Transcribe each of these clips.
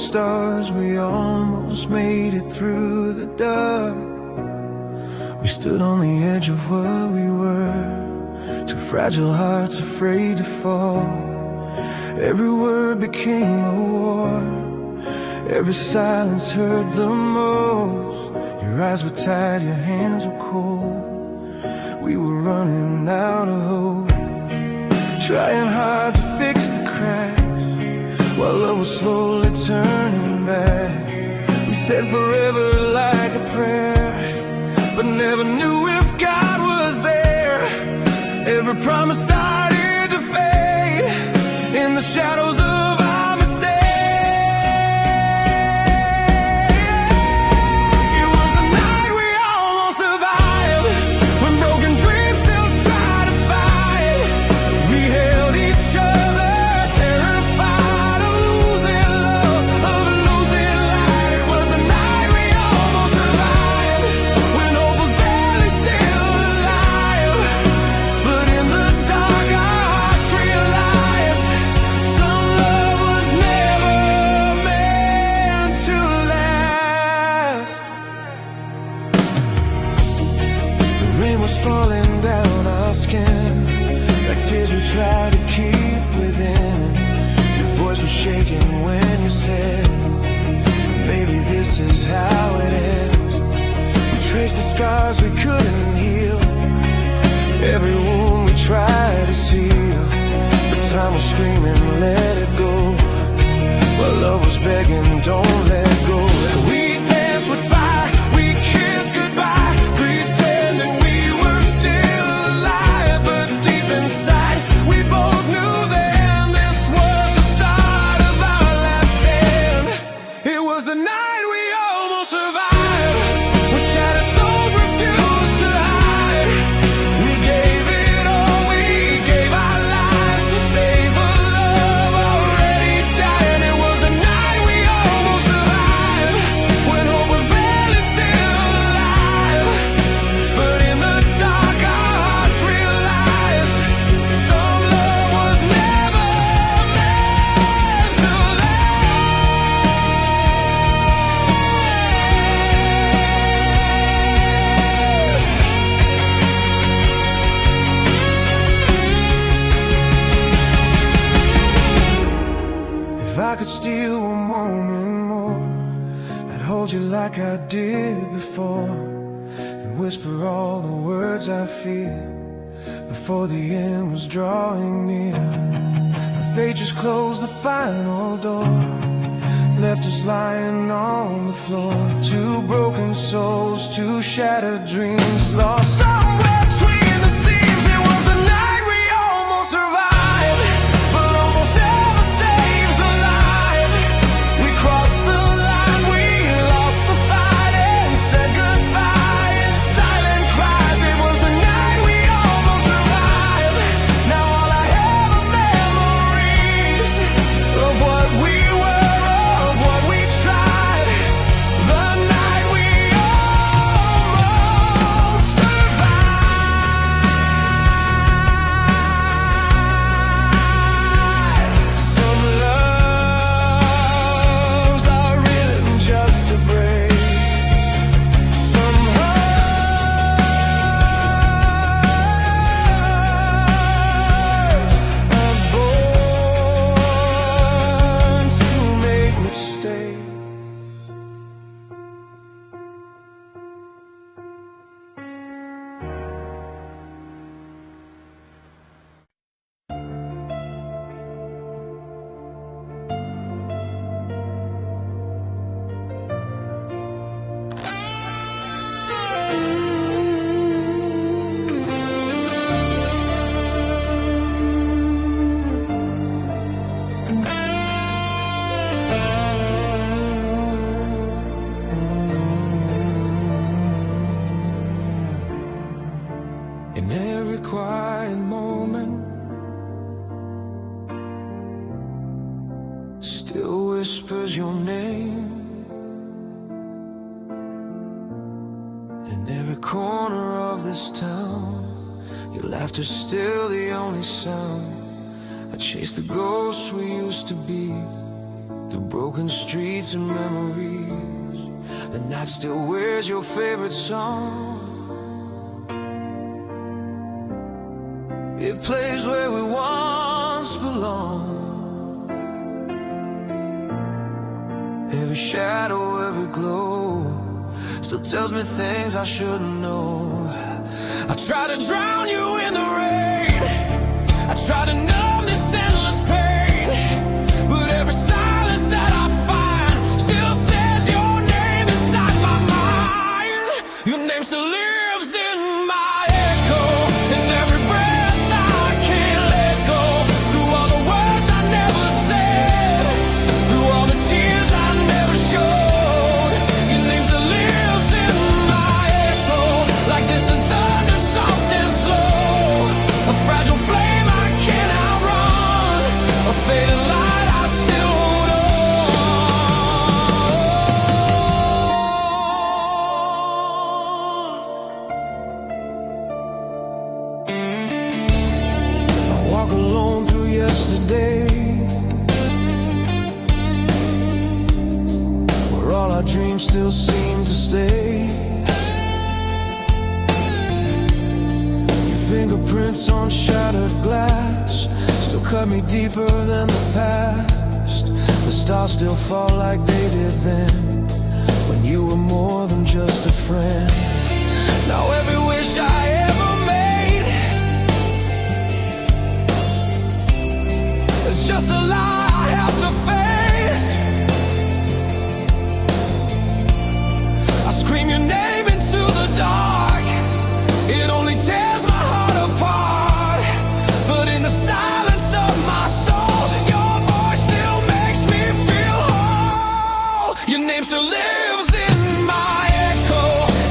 stars, we almost made it through the dark. We stood on the edge of what we were, two fragile hearts afraid to fall. Every word became a war, every silence hurt the most. Your eyes were tied, your hands were cold. We were running out of hope, trying hard to fix the cracks, while love was slowly turning back. We said forever like a prayer, but never knew if God was there. Every promise started to fade in the shadows of our mistakes. It was the night we almost survived, when broken dreams still try to fight. We held each other, terrified of losing love, of losing light. It was the night we almost survived, when hope was barely still alive. But in the dark our hearts realized some love was never meant to last. The rain was falling down our skin, like tears we tried to keep within. Your voice was shaking when you said, maybe this is how it ends. We traced the scars we couldn't heal, every wound we tried to seal. But time was screaming, let it go, while love was begging, don't let go. We danced with fire, we kissed goodbye, pretending we were still alive. But deep inside, we both knew then this was the start of our last stand. It was the night we almost survived, when shattered souls refused to hide. We gave it all, we gave our lives to save a love already dying. It was the night we almost survived, when hope was barely still alive. But in the dark our hearts realized some love was never meant to last. If I could steal one moment more, I'd hold you like I did before, and whisper all the words I fear before the end was drawing near. Our fate just closed the final door, left us lying on the floor. Two broken souls, two shattered dreams, lost somewhere between the seams. It was the night we almost survived, but almost never saves alive. We crossed the line, we lost the fight, and said goodbye in silent cries. It was the night we almost survived. Now all I have are memories of what we were, of what we tried. The night we almost survived. Some loves are written just to break, some hearts are born to make mistakes. In every quiet moment, still whispers your name. In every corner of this town, your laughter's still the only sound. I chase the ghosts we used to be, through broken streets and memories. The night still wears your favorite song. It plays where we once belonged. Every shadow, every glow still tells me things I shouldn't know. I try to drown you in the rain, I try to numb this endless pain, but every silence that I find still says your name inside my mind. Your name still lives in my echo, in every breath I can't let go, through all the words I never said, through all the tears I never showed. Your name still lives in my echo, like distant thunder, soft and slow, a fragile flame I can't outrun, a fading light I still hold on. I walk alone through yesterday, where all our dreams still seem to stay. Your fingerprints on shattered glass still cut me deeper than the past. The stars still fall like they did then, when you were more than just a friend. Now every wish I ever made is just a lie I have to face. I scream your name into the dark, it only tears my heart apart, but in the silence of my soul, your voice still makes me feel whole. Your name still lives in my echo,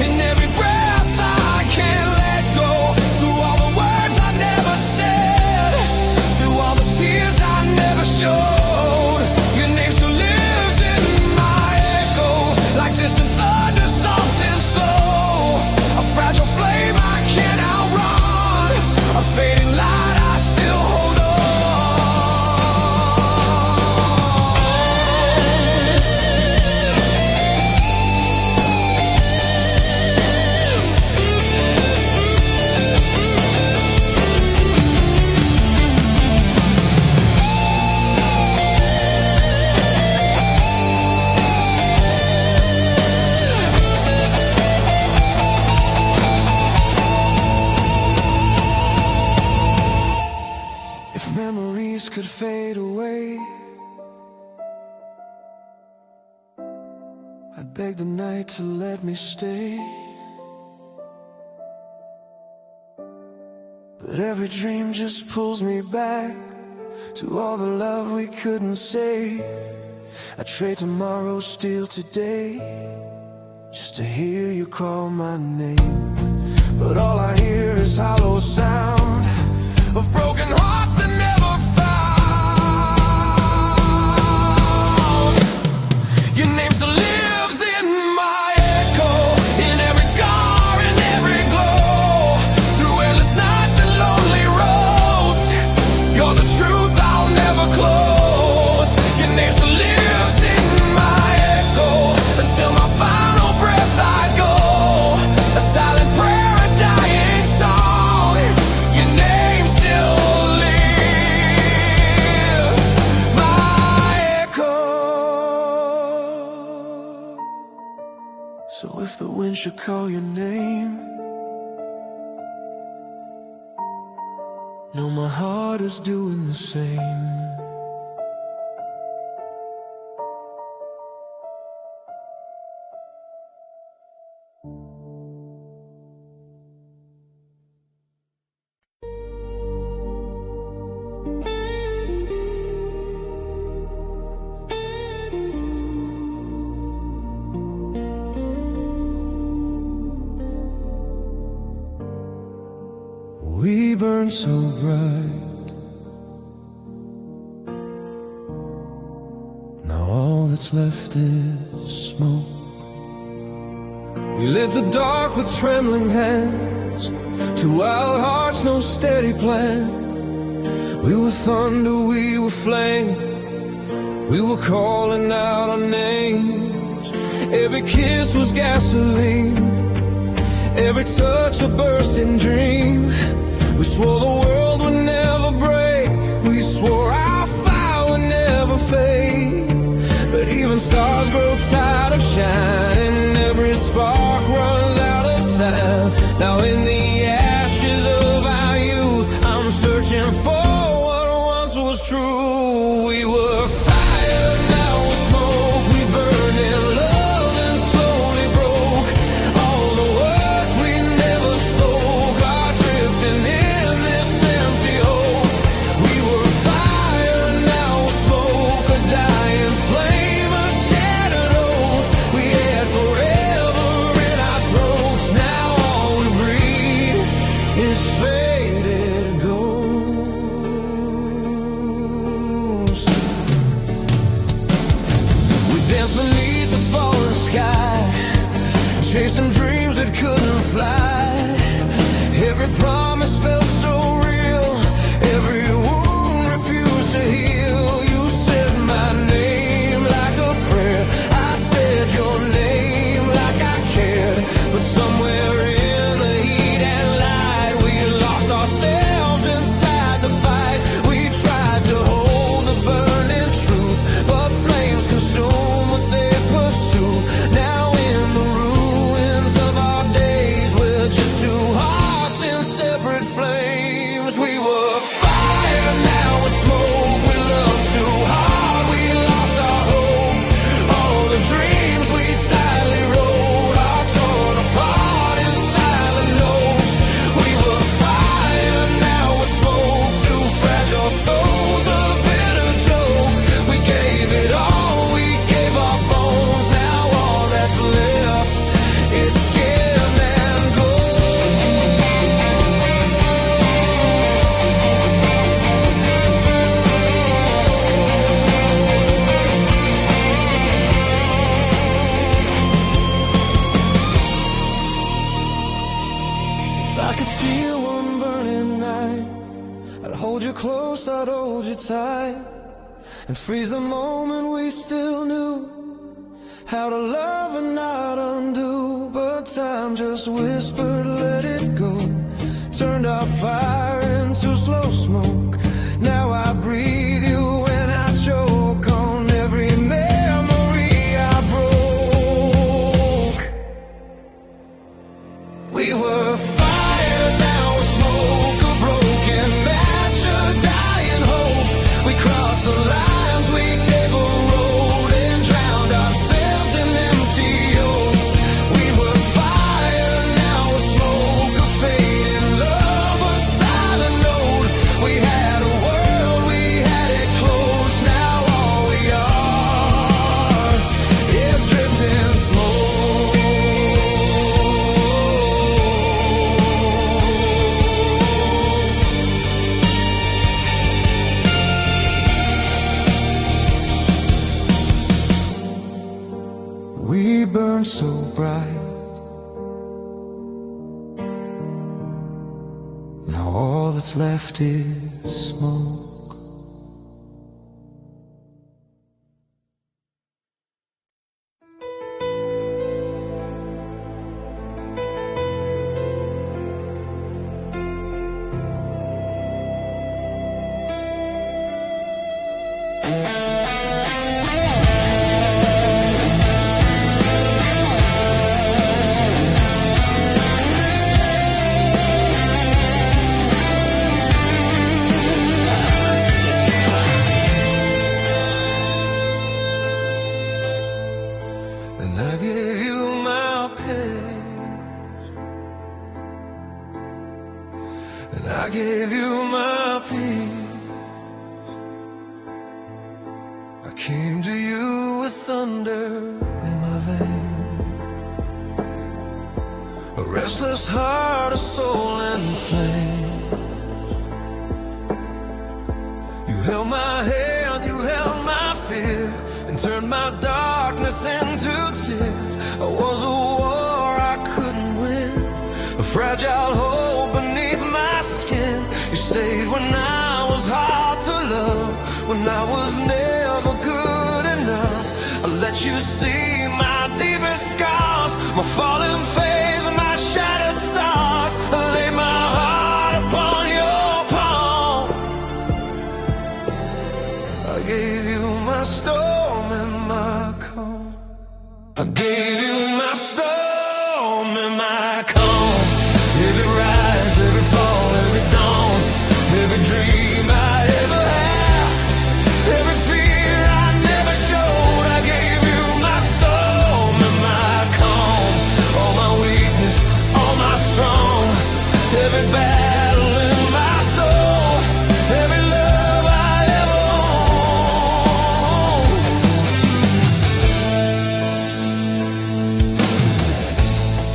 in every breath I can't let go, through all the words I never said, through all the tears I never showed. Your name still lives in my echo, like distant thunder, soft and slow, a fragile flame I can't outrun, a fading light I still hold on. If memories could fade away, I'd beg the night to let me stay. But every dream just pulls me back to all the love we couldn't say. I trade tomorrow, steal today, just to hear you call my name. But all I hear is hollow sound of broken hearts that never found. Your name still lives in my echo, in every scar, in every glow, through endless nights and lonely roads. You're the truth I'll never close. Your name still lives in my echo, until my final breath I go, a silent prayer, a dying song. Your name still lives, my echo. So if the wind should call your name, know my heart is doing the same. We burn so bright, now all that's left is smoke. We lit the dark with trembling hands, to wild hearts no steady plan. We were thunder, we were flame, We were calling out our names. Every kiss was gasoline. Every touch a bursting dream. We swore the world would never break. We swore our fire would never fade. But even stars grow tired of shining. Every spark runs out of time. Now in the ashes of our youth, I'm searching for what once was true. We were fire, now we're smoke. We burned in love and slowly broke. All the words we never spoke are drifting in this empty hole. We were fire, now we're smoke. A dying flame, a shattered oath. We had forever in our throats. Now all we breathe is faded ghosts. We danced beneath the falling sky, chasing dreams that couldn't fly. Every promise felt so real. Every wound refused to heal. You said my name like a prayer. I said your name like I cared. But somewhere in the heat and light, we lost ourselves inside the fight. We tried to hold the burning truth, but flames consume what they pursue. Now in the ruins of our days, we're just two hearts in separate flames. We were fire, now we're smoke. We loved too hard, we lost our hope. All the dreams we tightly wrote are torn apart in silent notes. We were fire, now we're smoke. Two fragile souls, a bitter joke. We gave it all, we gave our bones. Now all that's left is skin and gold. If I could steal one burning night, I'd hold you close, I'd hold you tight, and freeze the moment we still knew how to love and not undo. But time just whispered, let it go. Turned our fire into slow smoke. Now I breathe you when I choke on every memory I broke. We were fire, now we're smoke. A broken match, a dying hope. We crossed the lines we never wrote and drowned ourselves in empty oaths. We were fire, now we're smoke. A fading love, a silent note. We had a world, we had it close. Now all we are is drifting smoke. We burn so bright. Now all that's left is smoke. And I give you my pain, and I give you my peace. I came to you with thunder in my veins, a restless heart, a soul and flame. You held my hand, you held my fear, and turned my darkness into tears. I was a war I couldn't win, a fragile hope beneath my skin. You stayed when I was hard to love, when I was never good you see my deepest scars, my fallen faith, my shattered stars. I lay my heart upon your palm. I gave you my storm and my calm. I gave you my storm and my calm. Every rise, every fall, every dawn, every dream I ever had, every fear I never showed. I gave you my storm and my calm. All my weakness, all my strong, every battle in my soul, every love I ever owned.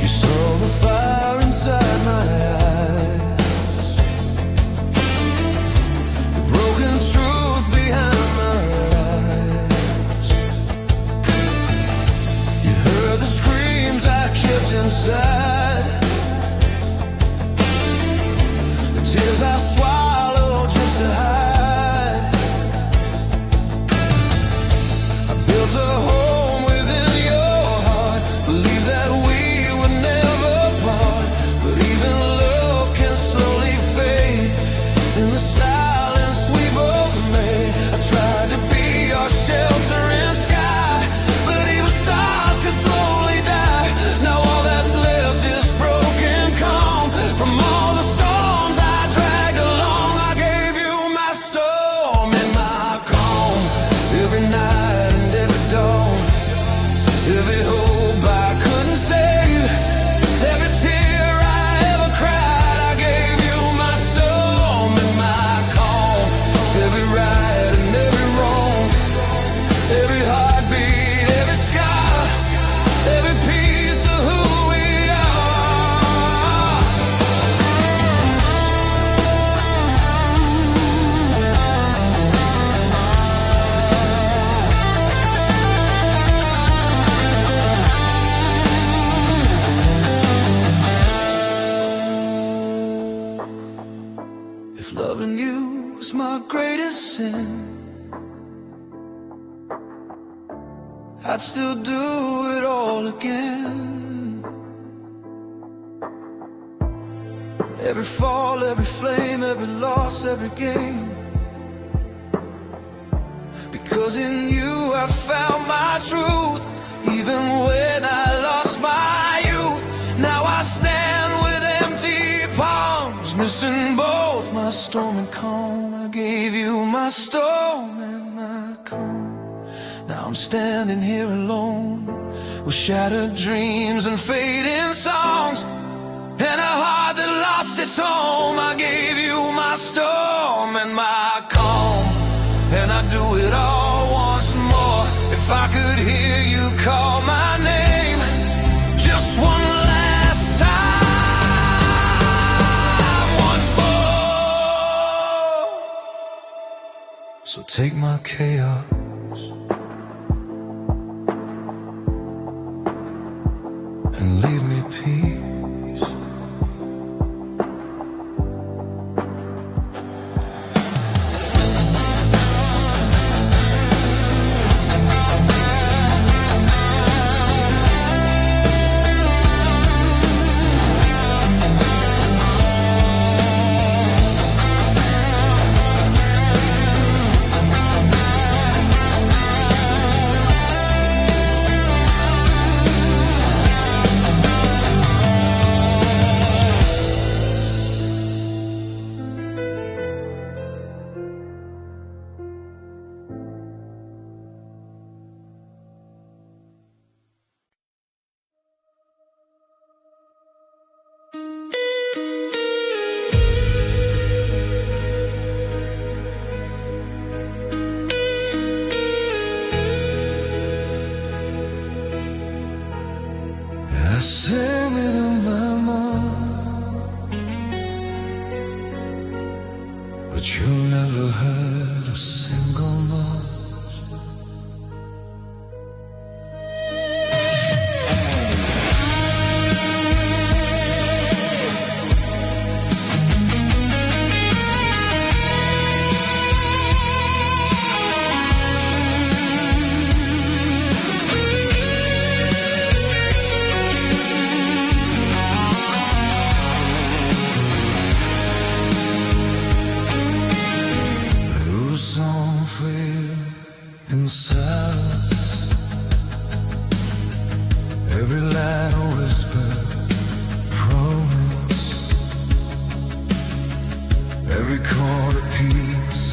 You saw the fire inside my eyes, the broken truth behind my lies. You heard the screams I kept inside, the tears I swallowed just to hide. I built a home within your heart, believe that we would never part. But even love can slowly fade in the silence we both made. I tried to be your shelter in sky, but even stars could slowly die. Now all that's left is broken calm from all the storms I dragged along. I gave you my storm and my calm. Every night and every dawn, every hope I couldn't save, every tear I ever cried. I gave you my storm and my calm. Every right and every wrong, every heartbeat, every scar, every piece of who we are. If loving you was my greatest sin, I'd still do it all again. Every fall, every flame, every loss, every gain. Because in you I found my truth, even when I lost my youth. Now I stand with empty palms, missing both my storm and calm. I gave you my storm and my calm. Now I'm standing here alone, with shattered dreams and fading songs, and a heart that lost its home. I gave you my storm and my calm, and I'd do it all once more if I could hear you call my name just one last time, once more. So take my chaos and leave me peace. I sang it in my mind, but you never heard a single note.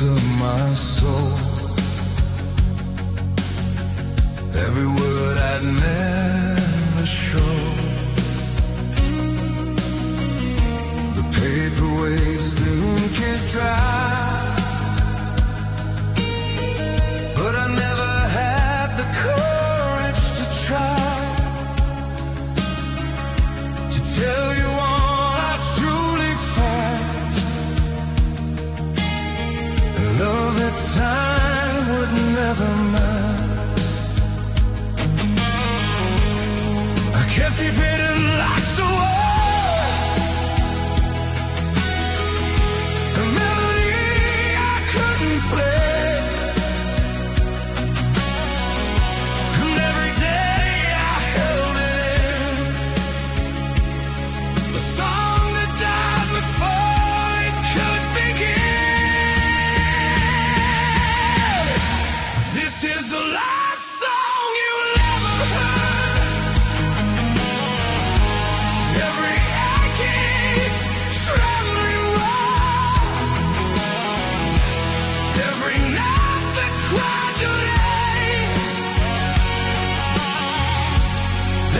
secrets of my soul. Every word I'd never show. The paper waves, the ink is dry, but I never had the courage to try to tell you all I truly find. Love that time would never mind. I kept it hidden like so a melody I couldn't play. And every day I held it in, the song that died before it could begin. This is the last song you'll ever heard. Every aching, trembling word, every night that cried your name,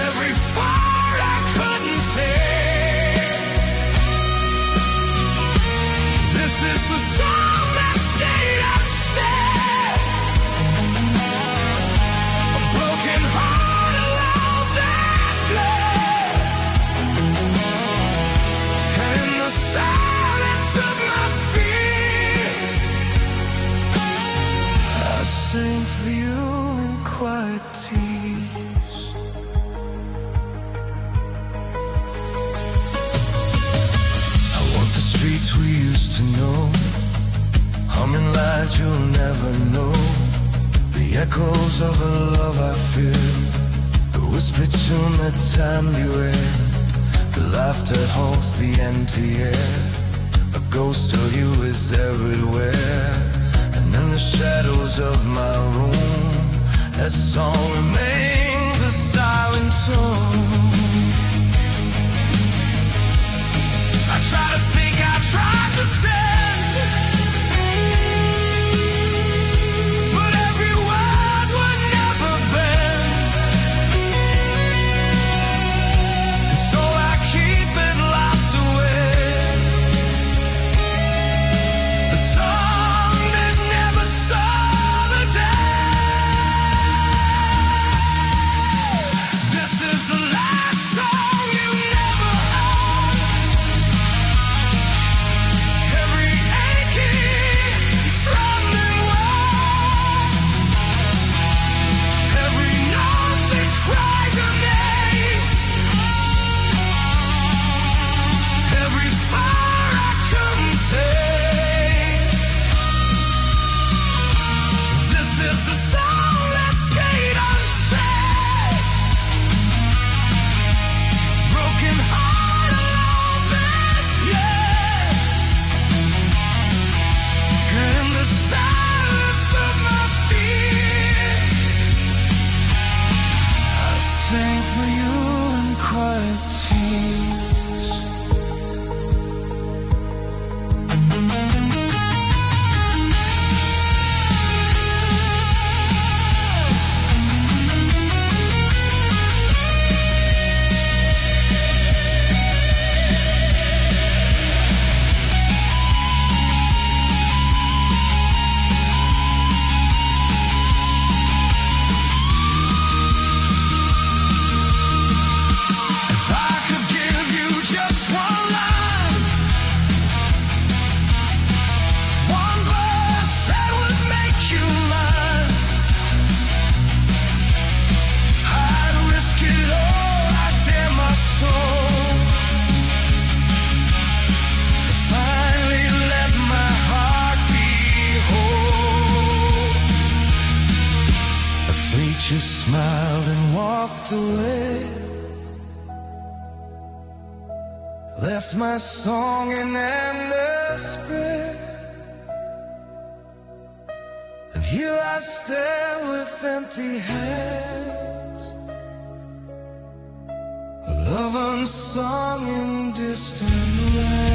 every fire I couldn't take. This is the song that stayed unsaid. A broken heart allowed that bled. And in the silence of my fears, I sing for you in quiet tears. I walk the streets we used to know, humming light you'll never know. The echoes of a love I feel, the whispered tune that time beware. The laughter haunts the empty air, a ghost of you is everywhere. And in the shadows of my room, that song remains a silent tone. I try to speak, I try to send, but every word would never bend. So I keep it locked away, a song that never saw the day. This is the last song you never heard. Every aching, trembling word, every note that cries your name, every fire I couldn't take. This is the song that stayed unsaid. Broken heart alone that bled. In the silence of my fears, I sing for you in quiet tears. If I could give you just one line, one verse that would make you mine, I'd risk it all, I'd dare my soul to finally let my heart be whole. The fleet just smiled and walked away, left my song in endless prayer. And here I stand with empty hands, a love unsung in distant land.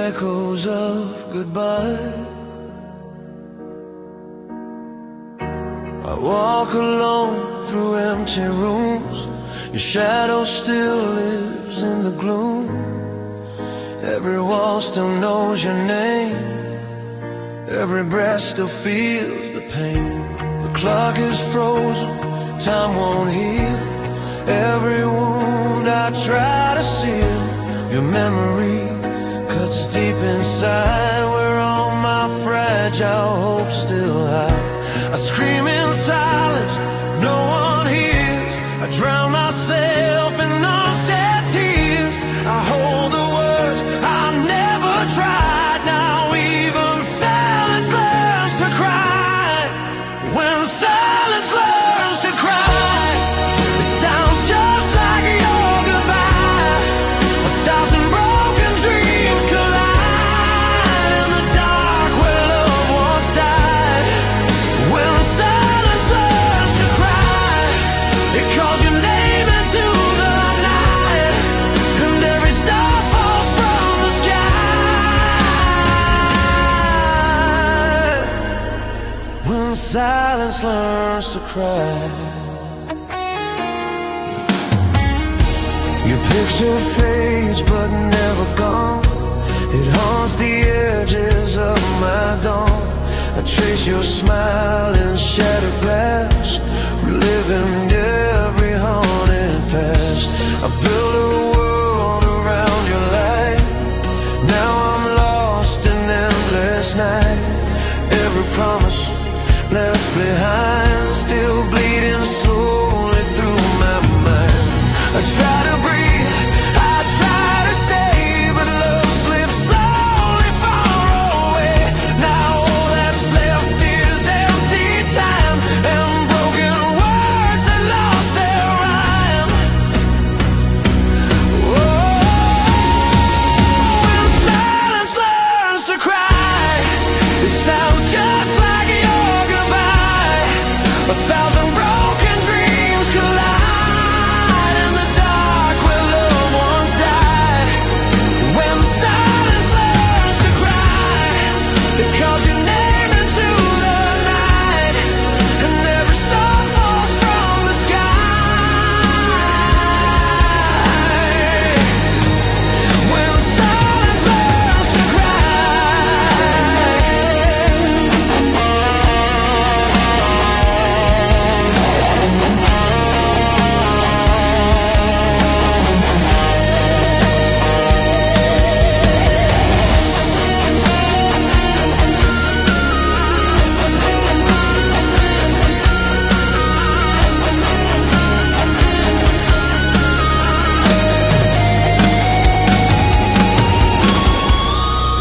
echoes of goodbye. I walk alone through empty rooms. Your shadow still lives in the gloom. Every wall still knows your name. Every breath still feels the pain. The clock is frozen, time won't heal. Every wound I try to seal, your memory cuts deep inside, where all my fragile hopes still hide. I scream in silence, no one hears. I drown myself in unsaid tears. I hold the words I never tried. Now even silence learns to cry. When silence learns to cry, it sounds just like your goodbye. 1,000 broken dreams collide in the dark where love once died. When silence learns to cry, it calls your name into the night, and every star falls from the sky. When silence learns to cry. Your picture fades but never gone. It haunts the edges of my dawn. I trace your smile in shattered glass, reliving every haunted past. I built a world around your light. Now I'm lost in endless night. Every promise left behind still bleeding slowly through my mind. I try to breathe, I try to stay, but love slips slowly far away. Now all that's left is empty time and broken words that lost their rhyme. Oh, when silence learns to cry, it sounds just like your goodbye. 1,000 broken dreams collide in the dark where love once died. When silence learns to cry, it calls your name into the night, and every star falls from the sky. When silence learns to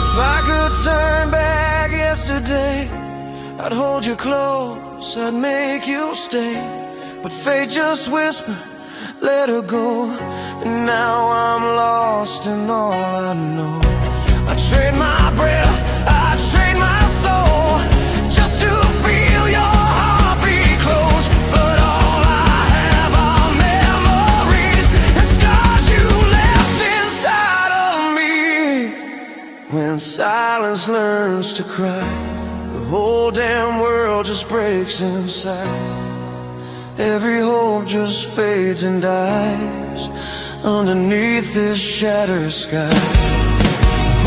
If I could turn back yesterday, I'd hold you close, I'd make you stay. But fate just whispered, let her go. And now I'm lost in all I know. I trade my breath, I trade my soul, just to feel your heartbeat close. But all I have are memories and scars you left inside of me. When silence learns to cry, the whole damn world just breaks inside. Every hope just fades and dies underneath this shattered sky.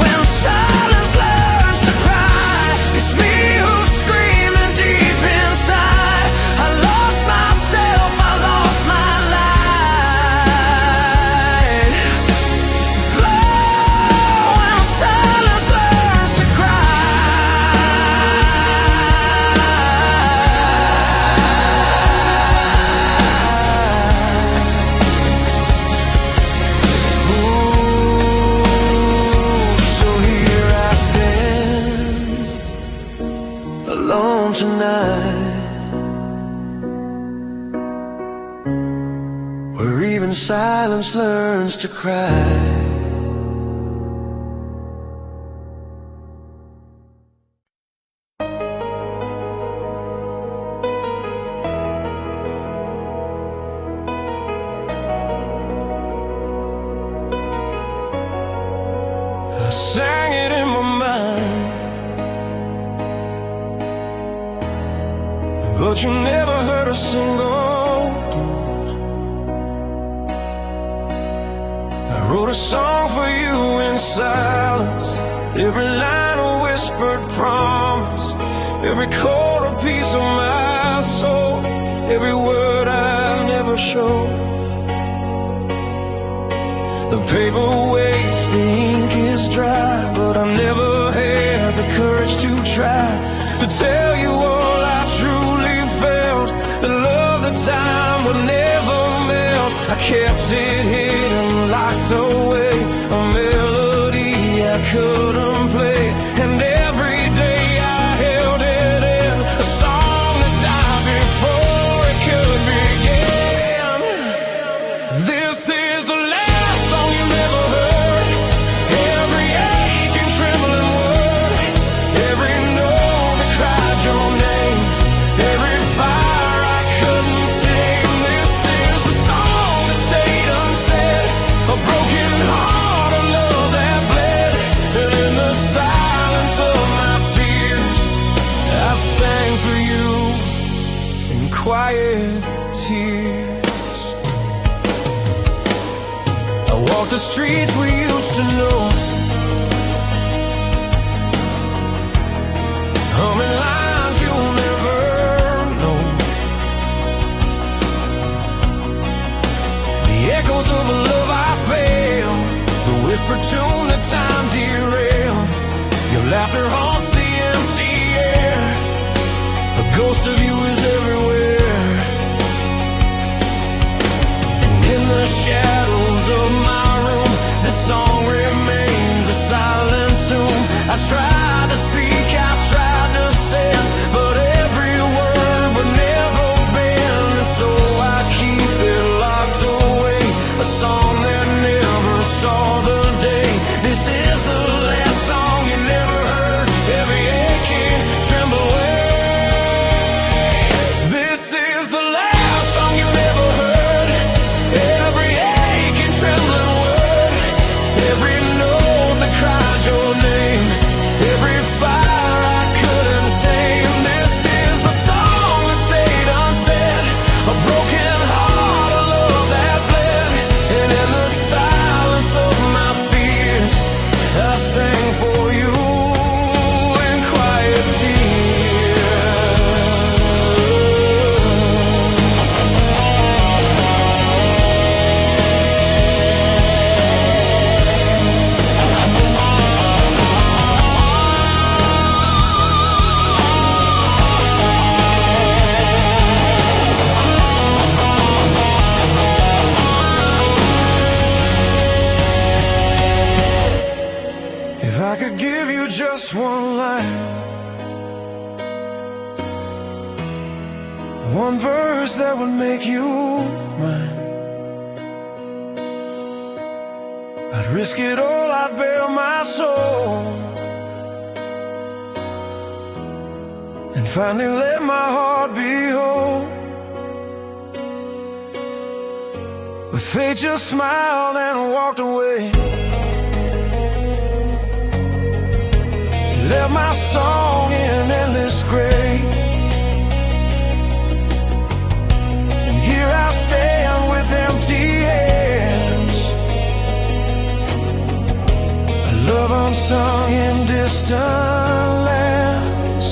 When silence learns to cry, it's me who's screaming deep inside. I lost myself, I lost my light. Oh, when silence learns to So here I stand, alone tonight, where even silence learns to cry. I sang it but you never heard a single tune. I wrote a song for you in silence, every line a whispered promise, every chord a piece of my soul, every word I never showed. The paper waits, the ink is dry, but I never had the courage to try to tell you all I truly felt. The love, the time would never melt. I kept it hidden, locked away, a melody I couldn't play. And every day I held it in, a song that died before it could begin. This is the last song you never heard. Every ache and trembling word, every note that cried your name, every fire I couldn't tame. This is the song that stayed unsaid, a broken heart, a love that bled. And in the silence of my fears, I sang for you in quiet tears. I walked the streets we used to know, humming lines you'll never know, the echoes of a love I failed, the whispered tune that time derailed. Your laughter haunts the empty air, a ghost of you is everywhere. And in the shadows of my room, this song remains a silent tomb. I tried to speak, I tried to sing, but every word would never bend. And so I keep it locked away, a song that never saw the day. This is the last song you never heard, every aching tremble away. This is the last song you never heard, every aching trembling word, every note that cried your name, every fire I couldn't tame. This is the song that stayed unsaid, a broken heart, a love that bled. And in the silence of my fears, I sang for you in quiet tears. If I could give you just one line, one verse that would make you mine, I'd risk it all, I'd bare my soul, and finally let my heart be whole. But fate just smiled and walked away, left my song in endless gray. And here I stand with empty hands, a love unsung in distant lands.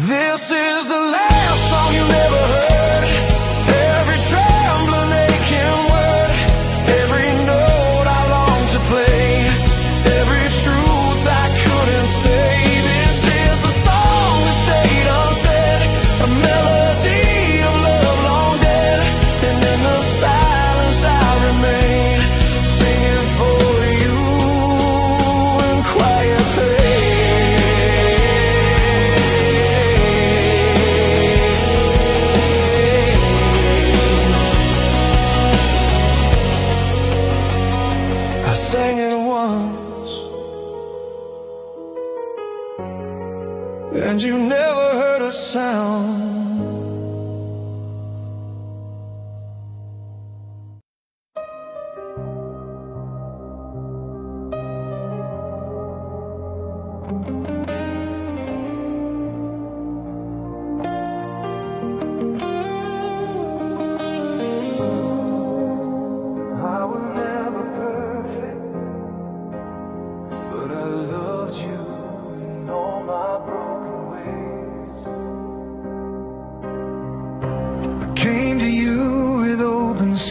This is the last song you never heard, every trembling aching word, every note I long to play, every truth I couldn't say. This is the song that stayed unsaid, a melody of love long dead. And in the silence I remain, singing for you in quiet pain. I sang it once, and you never heard a sound.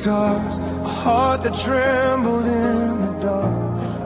scars, a heart that trembled in the dark.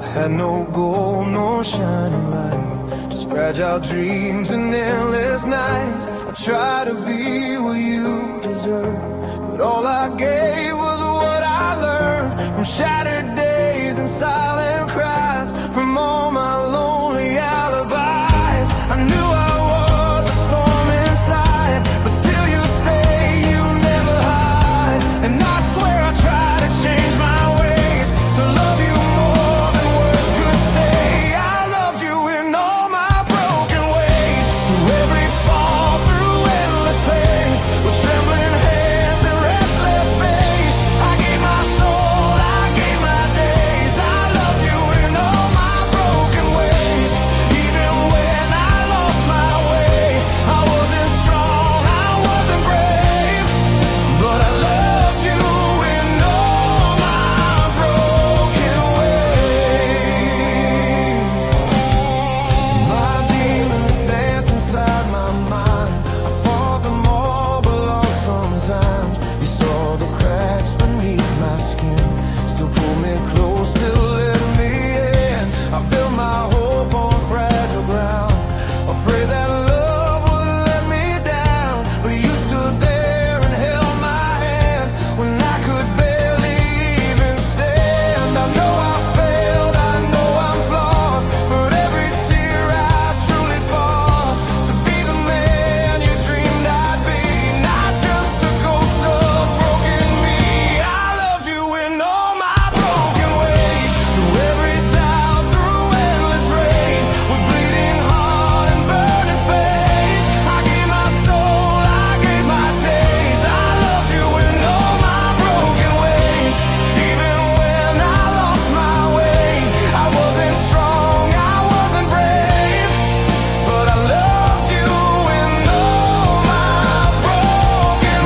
I had no gold, no shining light, just fragile dreams and endless nights. I tried to be what you deserve, but all I gave was what I learned from shattered days and silent cries, from all my lonely alibis. I knew I was a storm inside, but still you stay, you never hide. And I swear I try to change my ways, to love you more than words could say. I loved you in all my broken ways, through every fall, through endless pain, with trembling hands and restless faith. I gave my soul, I gave my days. I loved you in all my broken ways, even when I lost my way. I wasn't strong, I wasn't brave, but I loved you in all my broken ways. My demons dance inside my mind. I fought them all, but lost sometimes. You saw the cracks beneath my skin, still pull me close, still let me in. I built my hope on fragile ground, afraid that love would let me down. But you stood there and held my hand when I could barely even stand. I know I failed, I know I'm flawed, but every tear I truly fought to be the man you dreamed I'd be, not just a ghost of broken me. I loved you in all my broken ways, through every doubt, through endless rain, with bleeding heart and burning faith. I gave my soul, I gave my days. I loved you in all my broken ways, even when I lost my way. I wasn't strong, I wasn't brave, but I loved you in all my broken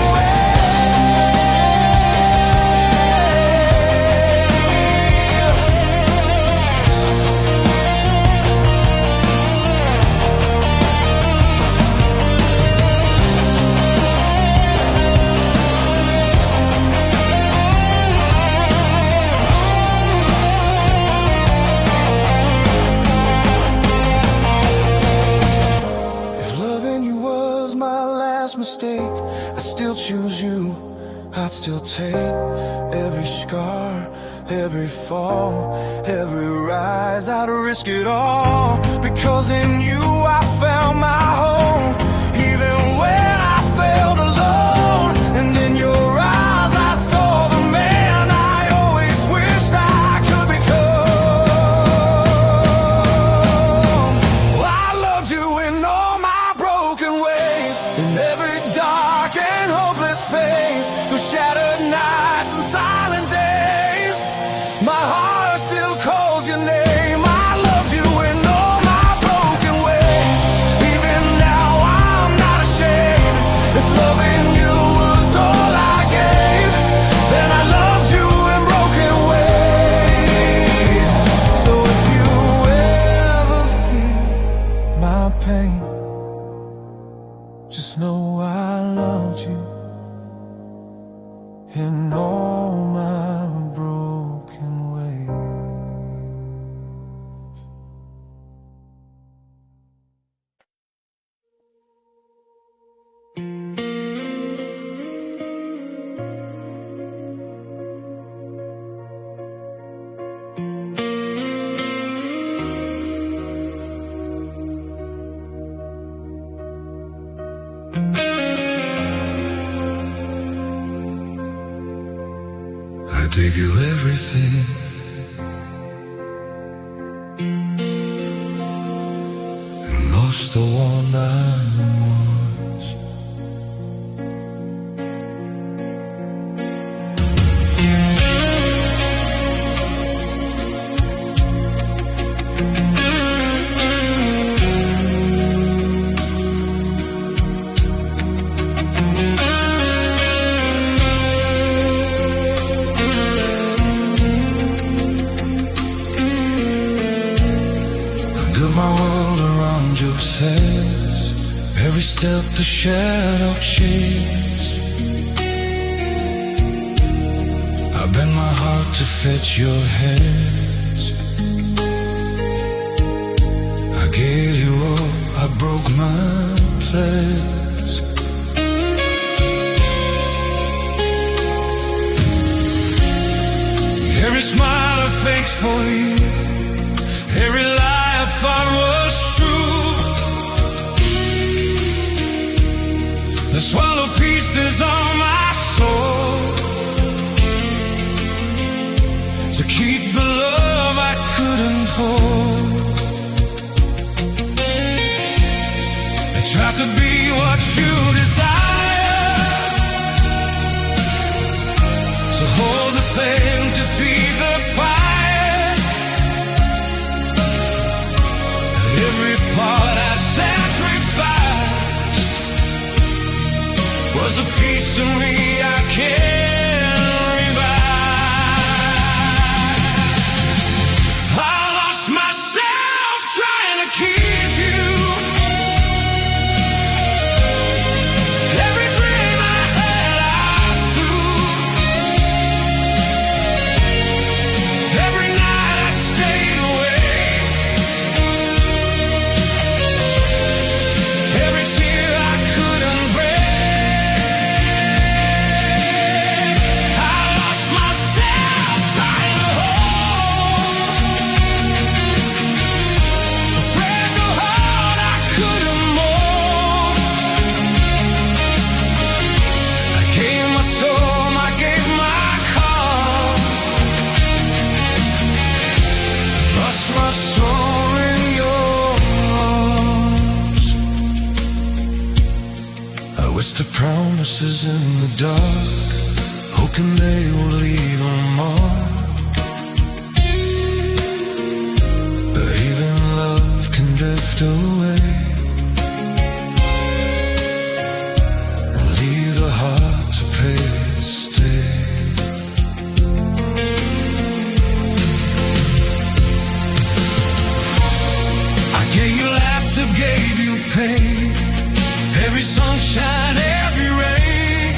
If loving you was my last mistake, I'd still choose you, I'd still take every scar, every fall, every rise. I'd risk it all, because in you I found my home, even when I felt alone. And in your eyes I saw the man I always wished I could become. I loved you in all my broken ways, in every dark and hopeless phase, through shattered nights and silent days. My heart still calls your name. I loved you in all my broken ways, even now I'm not ashamed. If loving you was all I gave, then I loved you in broken ways. So if you ever feel my pain, just know I loved you in all my broken ways. I gave you everything, and lost the one I was. My world around you says, every step the shadow chase. bend my heart to fetch your hands. I gave you all, I broke my plans. Every smile I faked for you, every lie I thought was true, the swallowed pieces of my soul to keep the love I couldn't hold. I tried to be what you desire, so hold the flame to feed the fire. And every part I sacrificed was a piece of me I can't revive. I lost myself trying to keep you. Every dream I had I flew. Every night I stayed awake. Every tear I couldn't break. I lost myself trying to hold a fragile heart I couldn't mold. I gave my storm, I gave my calm, lost my soul in your arms. I whisper promises in the dark, hoping they will leave a mark. But even love can drift away and leave the heart to pay its stay. I gave you laughter, gave you pain, every sunshine, every rain.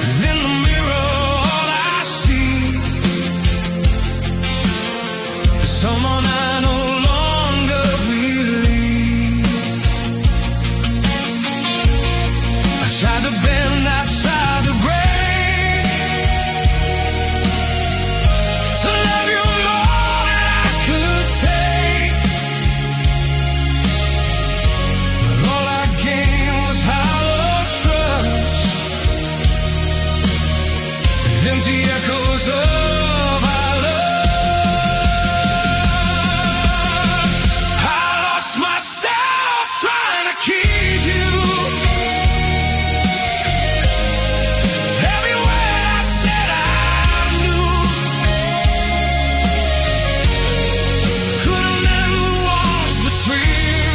And in the mirror all I see is someone I no longer believe. I tried to bend, I tried to break, to love you more than I could take. But all I gained was hollow trust and empty echoes of our love. I lost myself trying to keep you. Every word I said I knew couldn't mend the walls between.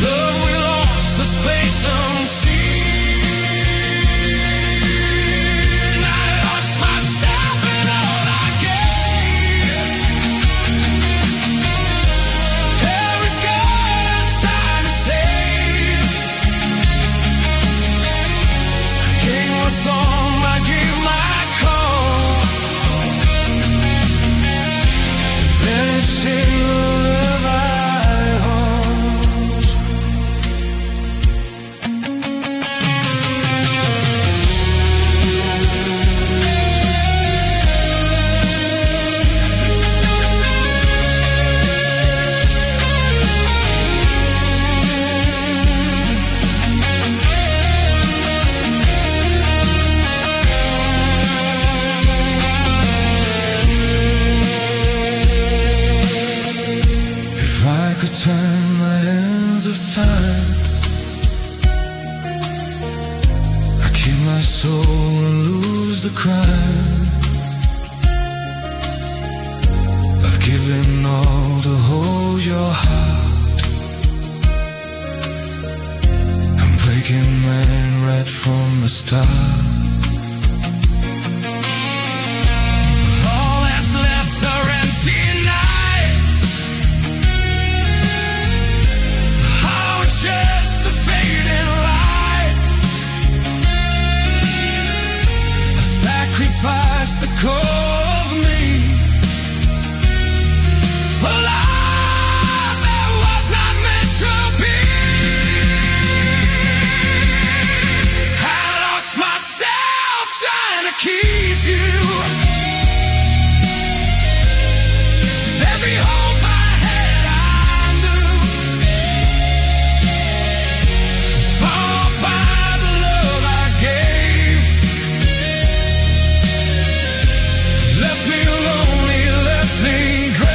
Love, we lost the space unseen. I lost myself in all I gave. Every scar I'm trying to save. I gave my storm, I gave my calm, then it's still alive arms. If I could turn the hands of time, I keep my soul and lose the crime. I've given all to hold your heart. I'm breaking man right from the start. All that's left are empty nights, just a fading light. keep you. Every hope I had, I knew. Swallowed by the love I gave. Left me lonely, left me grave.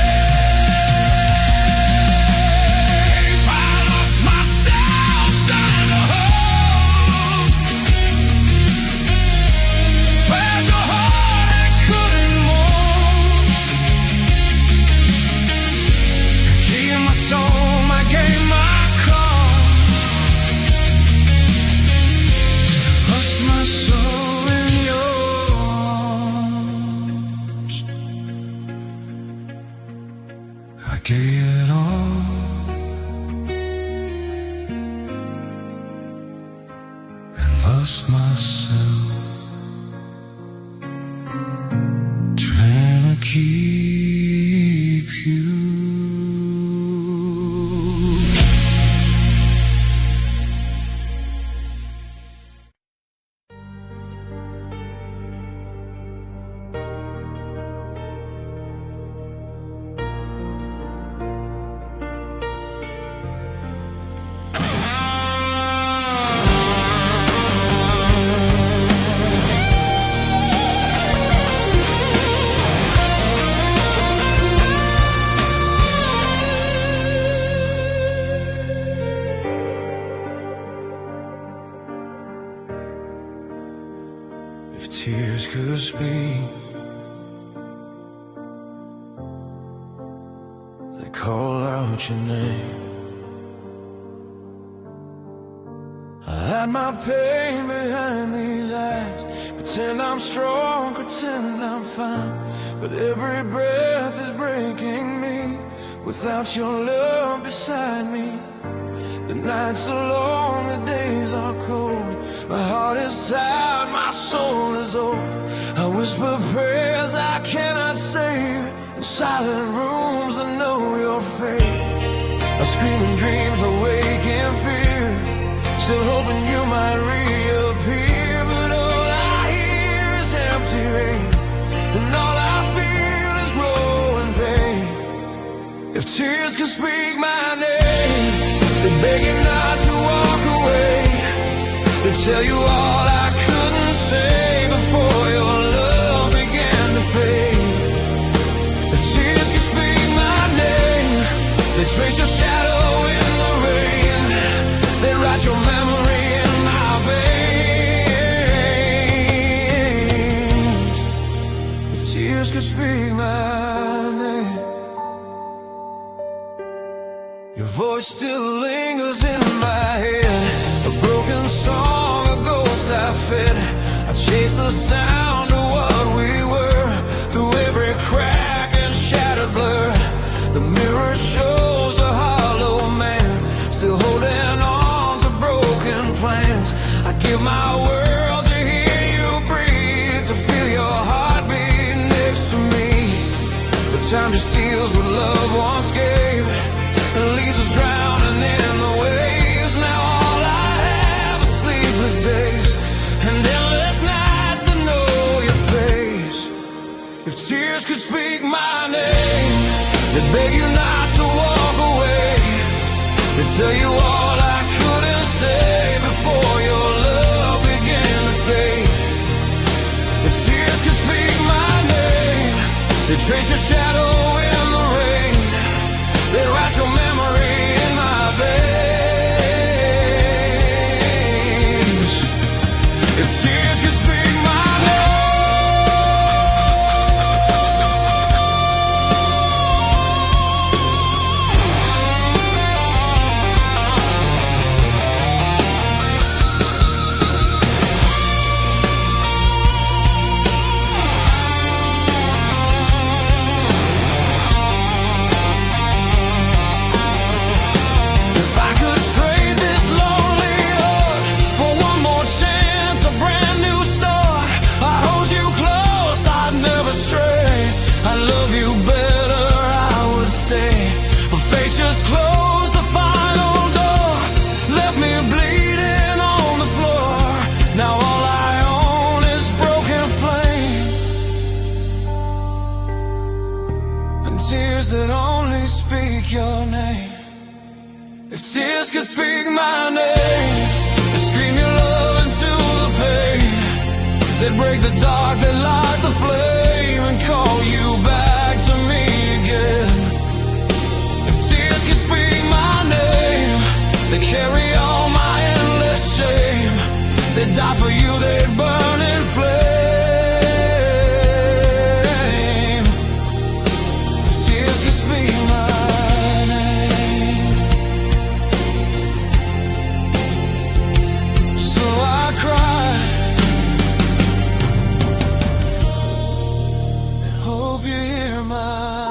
I lost myself trying to hold fragile heart I couldn't mold. Gave my storm, I gave my call. Lost my soul in yours. I gave it all, and lost myself trying to keep you. If tears could speak, they call out your name. I hide my pain behind these eyes, pretend I'm strong, pretend I'm fine, but every breath is breaking me. Without your love beside me, the nights are long, the days are cold. My heart is tired, my soul is old. I whisper prayers I cannot say in silent rooms that know your fate. I scream in dreams, awake in fear, still hoping you might reappear. But all I hear is empty rain, and all I feel is growing pain. If tears could speak my name, they beg you not to walk away. They tell you all I couldn't say before your love began to fade. If tears could speak my name, they trace your shadow in the rain. They write your memory in my veins. If tears could speak my name, your voice still lingers in my head. A broken song, a ghost I fed. I chased the sound of what we were, through every crack and shattered blur. The mirror shows a hollow man, still holding on to broken plans. I give my world to hear you breathe, to feel your heartbeat next to me. But time just steals what love once gave, and leaves us drowning in the waves. Now all I have is sleepless days and endless nights that know your face. If tears could speak my name, they beg you not to walk away. They tell you all I couldn't say before your love began to fade. If tears could speak my name, they trace your shadow in the rain. They write your memory in my veins. If tears could speak my tears that only speak your name. If tears could speak my name, and scream your love into the pain, they'd break the dark, they'd light the flame, and call you back to me again. If tears could speak my name, they'd carry all my endless shame. They'd die for you, they'd burn in flame. If tears could speak my name. So I cry and hope you hear my